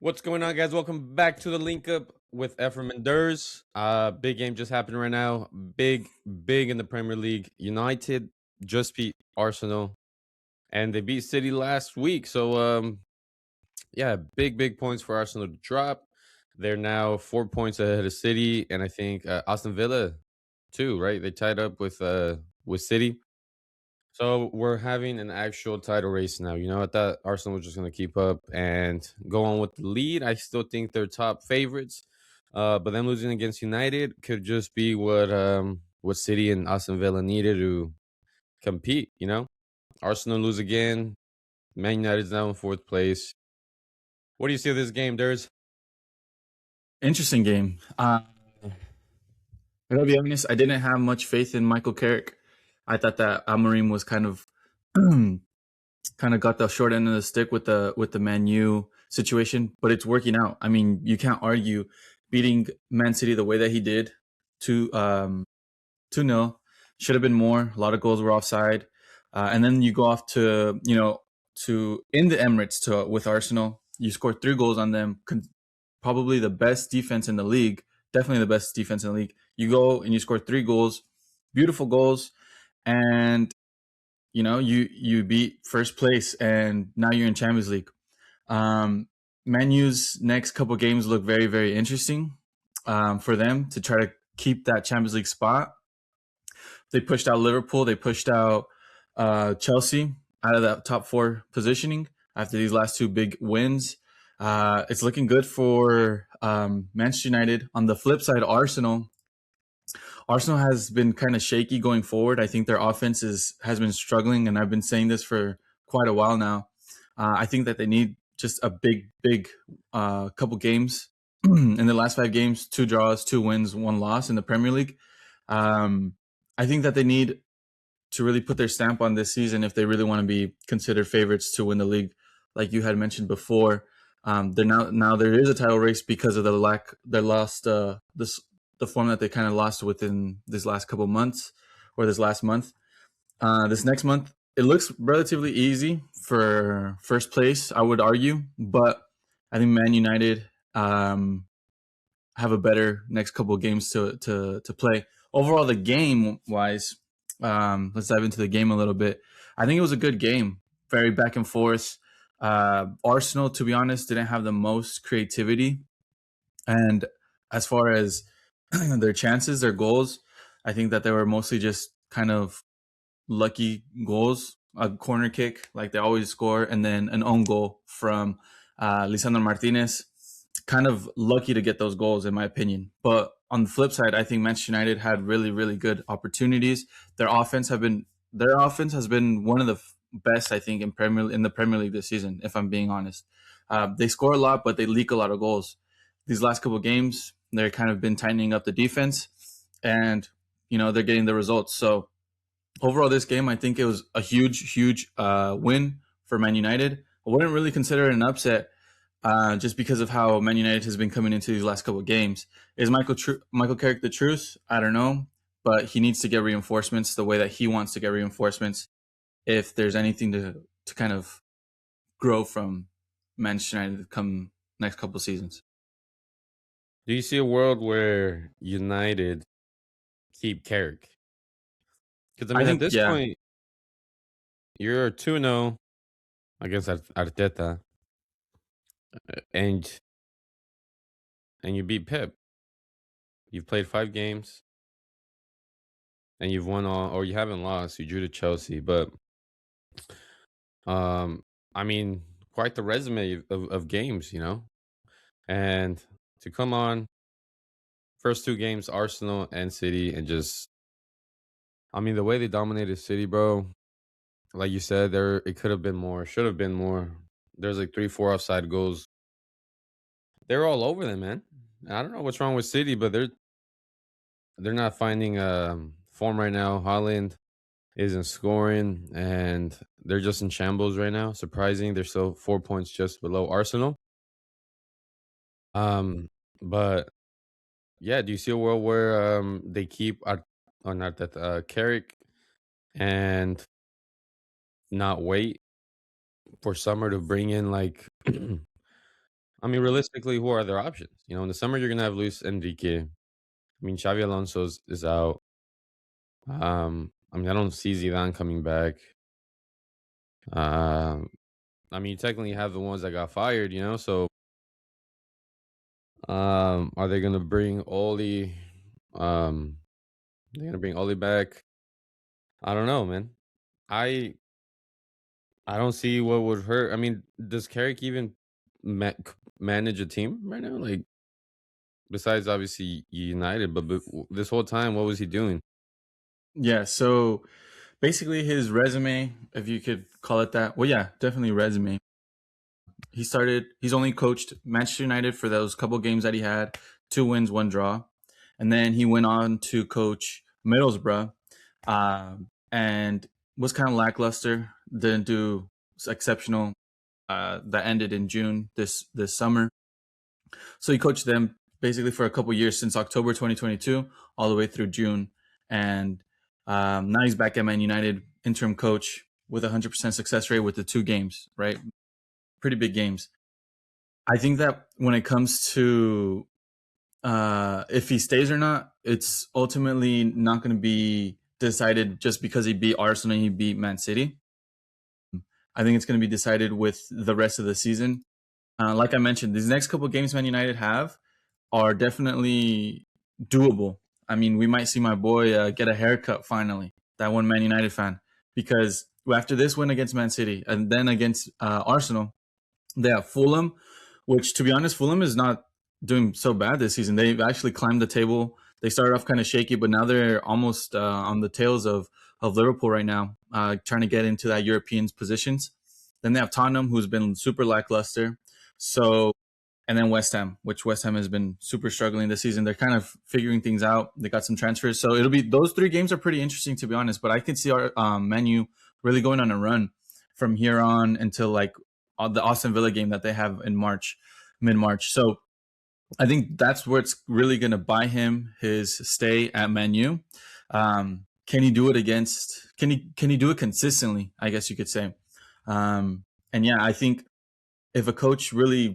What's going on, guys? Welcome back to the link up with Efrum Derz. Big game just happened right now. Big in the Premier League. United just beat Arsenal, and they beat City last week. So, yeah, big points for Arsenal to drop. They're now 4 points ahead of City, and I think Aston Villa too. Right? They tied up with City. So we're having an actual title race now. I thought Arsenal was just going to keep up and go on with the lead. I still think they're top favorites, but them losing against United could just be what City and Aston Villa needed to compete. Arsenal lose again. Man United's now in fourth place. What do you see of this game, Durs? Interesting game. I gotta be honest, I didn't have much faith in Michael Carrick. I thought that Amorim was kind of got the short end of the stick with the Man U situation, but it's working out. I mean, you can't argue beating Man City the way that he did, 2-0. Should have been more. A lot of goals were offside, and then you go off to in the Emirates with Arsenal. You scored 3 goals on them. Probably the best defense in the league. Definitely the best defense in the league. You go and you score 3 goals, beautiful goals, and you beat first place, and now you're in Champions League. Man U's next couple games look very, very interesting for them to try to keep that Champions League spot. They pushed out Liverpool. They pushed out Chelsea out of that top 4 positioning after these last 2 big wins. It's looking good for Manchester United. On the flip side, Arsenal has been kind of shaky going forward. I think their offense has been struggling, and I've been saying this for quite a while now. I think that they need just a big couple games. In the last 5 games, 2 draws, 2 wins, 1 loss in the Premier League. I think that they need to really put their stamp on this season if they really want to be considered favorites to win the league, like you had mentioned before. They're now there is a title race because of the form that they kind of lost within this last couple months, or this last month. This next month, it looks relatively easy for first place, I would argue, but I think Man United have a better next couple of games to play. Overall, the game wise, let's dive into the game a little bit. I think it was a good game, very back and forth. Arsenal, to be honest, didn't have the most creativity, and as far as their chances, their goals, I think that they were mostly just kind of lucky goals. A corner kick, like they always score, and then an own goal from Lisandro Martinez. Kind of lucky to get those goals, in my opinion. But on the flip side, I think Manchester United had really, really good opportunities. Their offense has been one of the best, I think, in the Premier League this season. If I'm being honest, they score a lot, but they leak a lot of goals. These last couple of games, they're kind of been tightening up the defense, and they're getting the results. So overall, this game, I think it was a huge win for Man United. I wouldn't really consider it an upset, just because of how Man United has been coming into these last couple of games. Is Michael Carrick the truth? I don't know, but he needs to get reinforcements the way that he wants to get reinforcements. If there's anything to kind of grow from Manchester United come next couple of seasons. Do you see a world where United keep Carrick? Because I at think, this yeah. point, you're 2-0 against Arteta, and you beat Pep. You've played 5 games, and you've won all, or you haven't lost. You drew to Chelsea, but I mean, quite the resume of games, and to come on first 2 games, Arsenal and City, and just, I mean, the way they dominated City, bro. Like you said, it could have been more, should have been more. There's like 3, 4 offside goals. They're all over them, man. I don't know what's wrong with City, but they're not finding form right now. Holland isn't scoring, and they're just in shambles right now. Surprising, they're still 4 points just below Arsenal. But yeah, do you see a world where they keep not that Carrick and not wait for summer to bring in like I mean, realistically, who are their options? You know, in the summer you're gonna have Luis Enrique. I mean, Xavi Alonso is out. I mean, I don't see Zidane coming back. Um, I mean, you technically have the ones that got fired, you know. So, are they gonna bring Oli? Um, they're gonna bring Oli back. I don't know, man. I I don't see what would hurt. I mean, does Carrick even manage a team right now? Like, besides obviously United, but this whole time, what was he doing? Yeah, so basically his resume, if you could call it that. Well, yeah, definitely resume. He's only coached Manchester United for those couple games that he had, 2 wins, 1 draw. And then he went on to coach Middlesbrough, and was kind of lackluster. Didn't do exceptional. That ended in June this summer. So he coached them basically for a couple years since October 2022 all the way through June, and now he's back at Man United, interim coach with 100% success rate with the 2 games. Right, pretty big games. I think that when it comes to if he stays or not, it's ultimately not going to be decided just because he beat Arsenal and he beat Man City. I think it's going to be decided with the rest of the season. Like I mentioned, these next couple games Man United have are definitely doable. I mean, we might see my boy get a haircut finally, that one Man United fan, because after this win against Man City and then against Arsenal, they have Fulham, which, to be honest, Fulham is not doing so bad this season. They've actually climbed the table. They started off kind of shaky, but now they're almost on the tails of Liverpool right now, trying to get into that European positions. Then they have Tottenham, who's been super lackluster. So, and then West Ham, which West Ham has been super struggling this season. They're kind of figuring things out. They got some transfers, so it'll be those 3 games are pretty interesting, to be honest. But I can see our menu really going on a run from here on until like the Austin Villa game that they have in March, mid March. So I think that's where it's really going to buy him his stay at Man U. Can he do it against? Can he do it consistently? I guess you could say. And yeah, I think if a coach really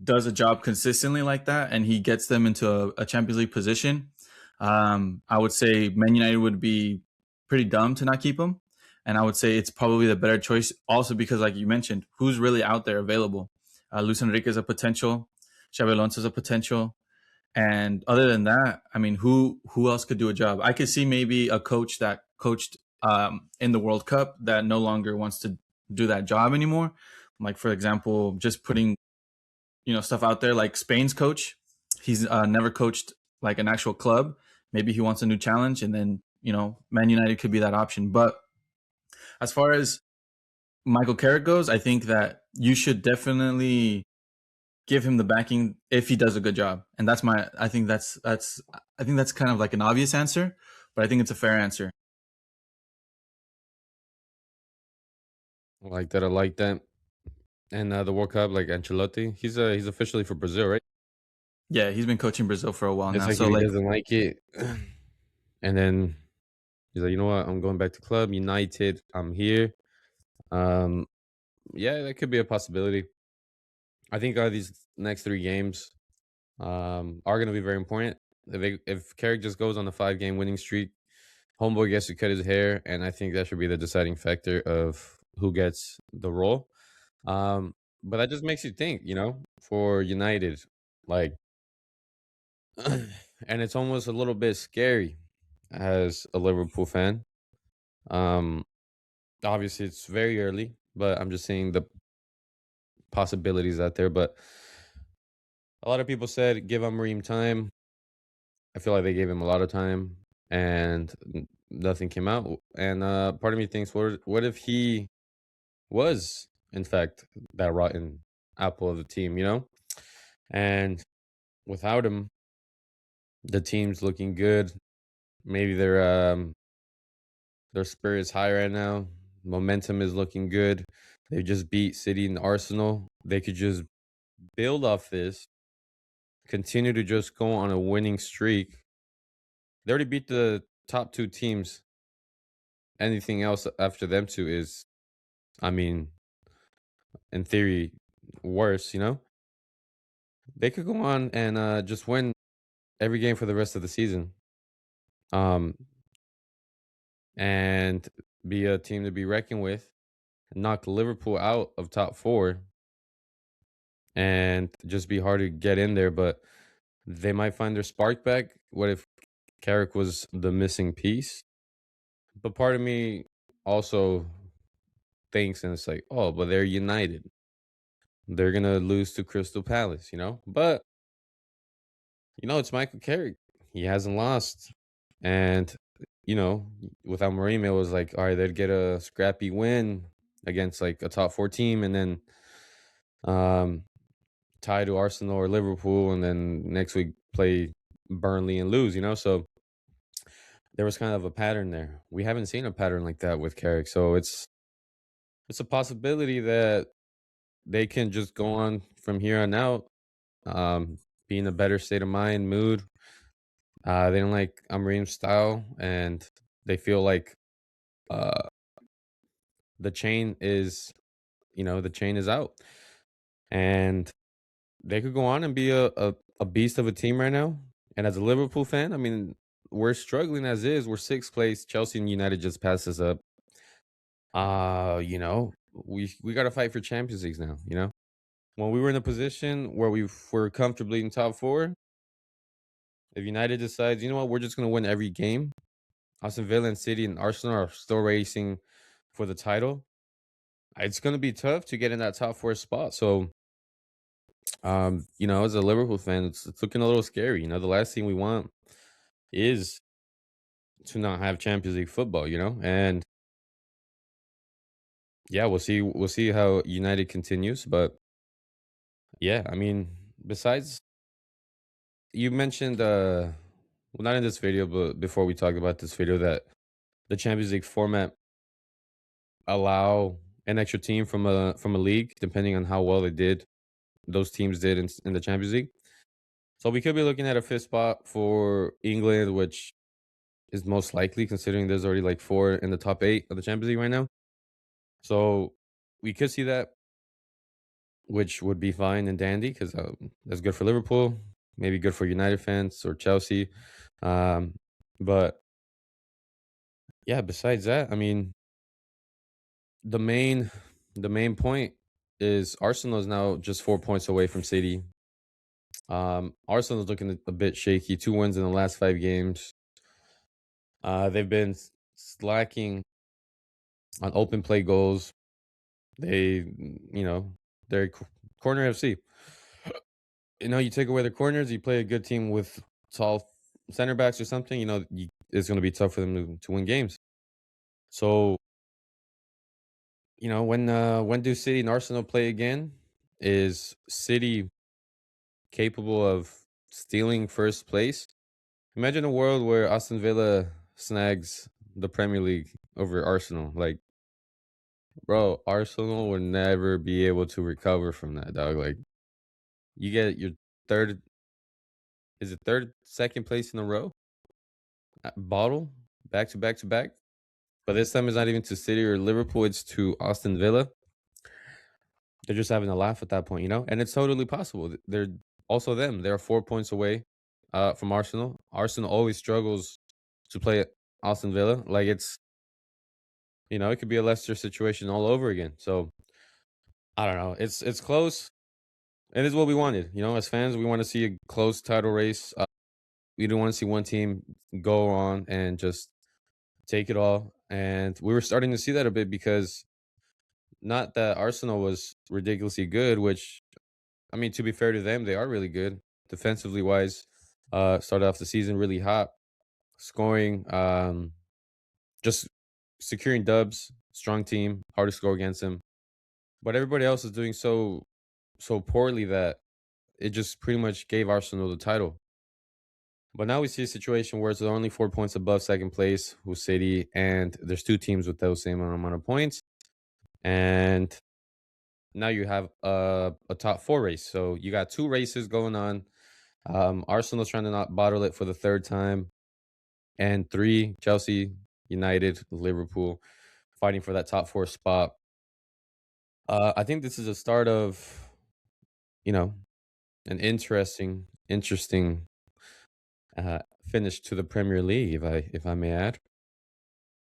does a job consistently like that and he gets them into a Champions League position, I would say Man United would be pretty dumb to not keep him. And I would say it's probably the better choice also because, like you mentioned, who's really out there available? Luis Enrique is a potential. Xabi Alonso is a potential. And other than that, I mean, who else could do a job? I could see maybe a coach that coached in the World Cup that no longer wants to do that job anymore. Like, for example, just putting stuff out there, like Spain's coach. He's never coached like an actual club. Maybe he wants a new challenge, and then Man United could be that option. But as far as Michael Carrick goes, I think that you should definitely give him the backing if he does a good job. And I think that's kind of like an obvious answer, but I think it's a fair answer. I like that. I like that. And the World Cup, like Ancelotti, he's officially for Brazil, right? Yeah, he's been coaching Brazil for a while It's now. like So if he like, doesn't like it, and then he's like, you know what, I'm going back to club United. I'm here. Um, yeah, that could be a possibility. I think these next 3 games are going to be very important. If Carrick just goes on a 5 game winning streak, homeboy gets to cut his hair, and I think that should be the deciding factor of who gets the role. But that just makes you think, for United, like, and it's almost a little bit scary as a Liverpool fan. Um, Obviously, it's very early, but I'm just seeing the possibilities out there. But a lot of people said give Amorim time. I feel like they gave him a lot of time, and nothing came out. And part of me thinks, what if he was, in fact, that rotten apple of the team, And without him, the team's looking good. Maybe their spirit's high right now. Momentum is looking good. They just beat City and Arsenal. They could just build off this, continue to just go on a winning streak. They already beat the top 2 teams. Anything else after them two is, I mean, in theory, worse, they could go on and just win every game for the rest of the season. Um, and be a team to be reckoned with. Knock Liverpool out of top four and just be hard to get in there. But they might find their spark back. What if Carrick was the missing piece? But part of me also thinks, and it's like, oh, but they're United. They're gonna lose to Crystal Palace, you know. But it's Michael Carrick. He hasn't lost, and without Mourinho, it was like, all right, they'd get a scrappy win against like a top four team, and then um tie to Arsenal or Liverpool, and then next week play Burnley and lose. So there was kind of a pattern there. We haven't seen a pattern like that with Carrick, so it's a possibility that they can just go on from here on out, be in a better state of mind, mood. They don't like Amrim's style, and they feel like uh, the chain is, the chain is out, and they could go on and be a beast of a team right now. And as a Liverpool fan, I mean, we're struggling as is. We're sixth place. Chelsea and United just passed us up. We got to fight for Champions Leagues now. When we were in a position where we were comfortably in top four, if United decides, you know what, we're just going to win every game, Aston Villa and City and Arsenal are still racing for the title. It's going to be tough to get in that top four spot. So, as a Liverpool fan, it's looking a little scary. The last thing we want is to not have Champions League football, and yeah, we'll see how United continues. But yeah, I mean, besides, you mentioned, well, not in this video, but before we talked about this video, that the Champions League format allow an extra team from a league, depending on how well those teams did in the Champions League. So we could be looking at a fifth spot for England, which is most likely, considering there's already like four in the top eight of the Champions League right now. So we could see that, which would be fine and dandy, because that's good for Liverpool, maybe good for United fans or Chelsea. But yeah, besides that, I mean, the main the main point is Arsenal is now just 4 points away from City. Arsenal's looking a bit shaky. 2 wins in the last 5 games. They've been slacking on open play goals. They're corner FC. You take away the corners, you play a good team with tall center backs or something. It's going to be tough for them to win games. So, when do City and Arsenal play again? Is City capable of stealing first place? Imagine a world where Aston Villa snags the Premier League over Arsenal. Like, bro, Arsenal will never be able to recover from that, dog. Like, you get your third, is it second place in a row? Bottle, back to back to back. But this time it's not even to City or Liverpool, it's to Aston Villa. They're just having a laugh at that point, and it's totally possible. They're also them. They're 4 points away from Arsenal. Arsenal always struggles to play Aston Villa. Like, it could be a Leicester situation all over again. So I don't know. It's close. It is what we wanted. As fans, we want to see a close title race. We don't want to see one team go on and just take it all. And we were starting to see that a bit, because not that Arsenal was ridiculously good, which, I mean, to be fair to them, they are really good defensively wise. Started off the season really hot, scoring, just securing dubs, strong team, hard to score against them. But everybody else is doing so poorly that it just pretty much gave Arsenal the title. But now we see a situation where it's only 4 points above second place with City, and there's two teams with those same amount of points. And now you have a top four race. So you got two races going on. Arsenal's trying to not bottle it for the third time. And three, Chelsea, United, Liverpool, fighting for that top four spot. I think this is a start of, you know, an interesting uh, finish to the Premier League, if I may add.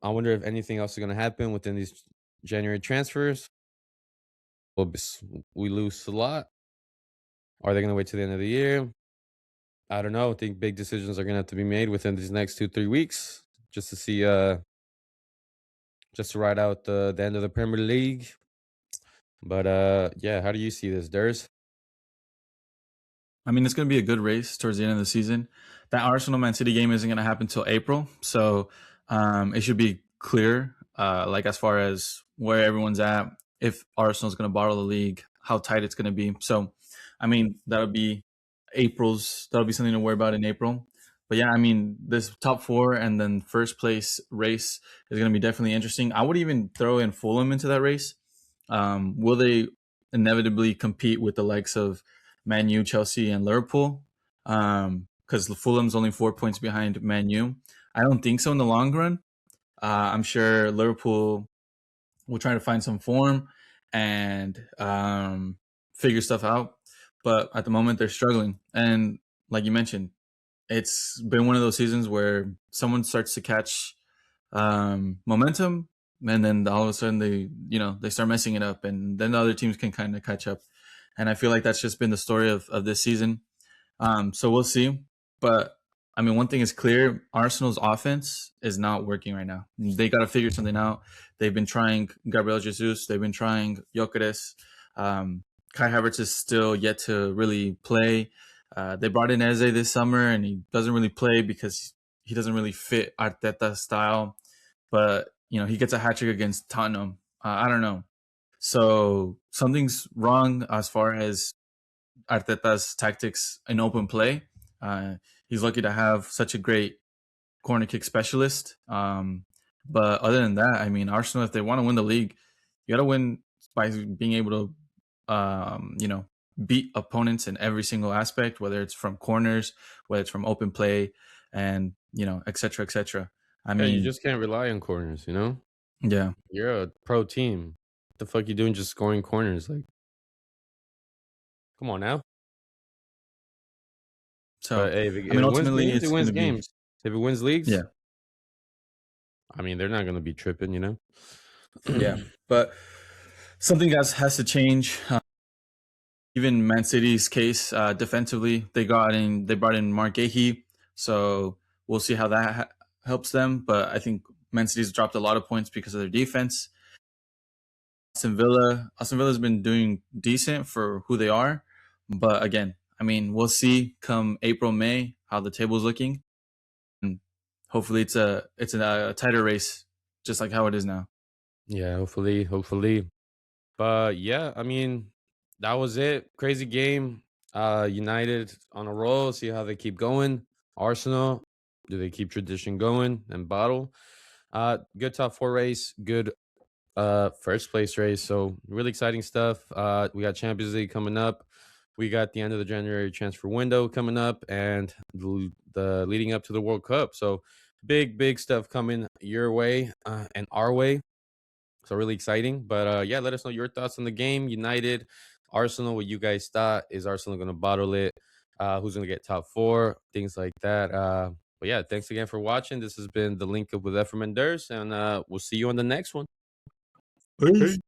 I wonder if anything else is going to happen within these January transfers. We lose a lot. Are they going to wait to the end of the year? I don't know. I think big decisions are going to have to be made within these next 2-3 weeks, just to see, just to ride out the end of the Premier League. But yeah, how do you see this, Durs? I mean, it's going to be a good race towards the end of the season. That Arsenal Man City game isn't going to happen until April, so it should be clear, like as far as where everyone's at, if Arsenal's going to bottle the league, how tight it's going to be. So, I mean, that'll be something to worry about in April. But yeah, I mean, this top four and then first place race is going to be definitely interesting. I would even throw in Fulham into that race. Will they inevitably compete with the likes of Man U, Chelsea, and Liverpool? Because Fulham's only 4 points behind Man U. I don't think so in the long run. I'm sure Liverpool will try to find some form and figure stuff out. But at the moment, they're struggling. And like you mentioned, it's been one of those seasons where someone starts to catch momentum, and then all of a sudden they start messing it up, and then the other teams can kind of catch up. And I feel like that's just been the story of this season. So we'll see. But I mean, one thing is clear: Arsenal's offense is not working right now. They got to figure something out. They've been trying Gabriel Jesus. They've been trying Gyökeres. Kai Havertz is still yet to really play. They brought in Eze this summer, and he doesn't really play because he doesn't really fit Arteta's style. But he gets a hat trick against Tottenham. I don't know. So something's wrong as far as Arteta's tactics in open play. He's lucky to have such a great corner kick specialist. But other than that, I mean, Arsenal, if they want to win the league, you got to win by being able to, beat opponents in every single aspect, whether it's from corners, whether it's from open play, and et cetera, et cetera. I Yeah, you mean, just can't rely on corners. yeah. You're a pro team. What the fuck you doing just scoring corners? Like, come on now. So, But hey, I if mean, it wins ultimately, games, it it's going wins to be, games. If it wins leagues, yeah, I mean, they're not going to be tripping. yeah. But something has to change. Even Man City's case, defensively, they brought in Mark Gahey, so we'll see how that helps them. But I think Man City's dropped a lot of points because of their defense. Aston Villa's been doing decent for who they are, but again, I mean, we'll see come April, May how the table's looking, and hopefully it's a tighter race, just like how it is now. Yeah, hopefully. But yeah, I mean, that was it. Crazy game. United on a roll. See how they keep going. Arsenal, do they keep tradition going and bottle? Good top four race. Good first place race. So really exciting stuff. We got Champions League coming up. We got the end of the January transfer window coming up, and the leading up to the World Cup. So big stuff coming your way and our way. So really exciting. But yeah, let us know your thoughts on the game. United, Arsenal, what you guys thought. Is Arsenal going to bottle it? Who's going to get top four? Things like that. But yeah, thanks again for watching. This has been the Link Up with Efrum Derz, and we'll see you on the next one. Peace.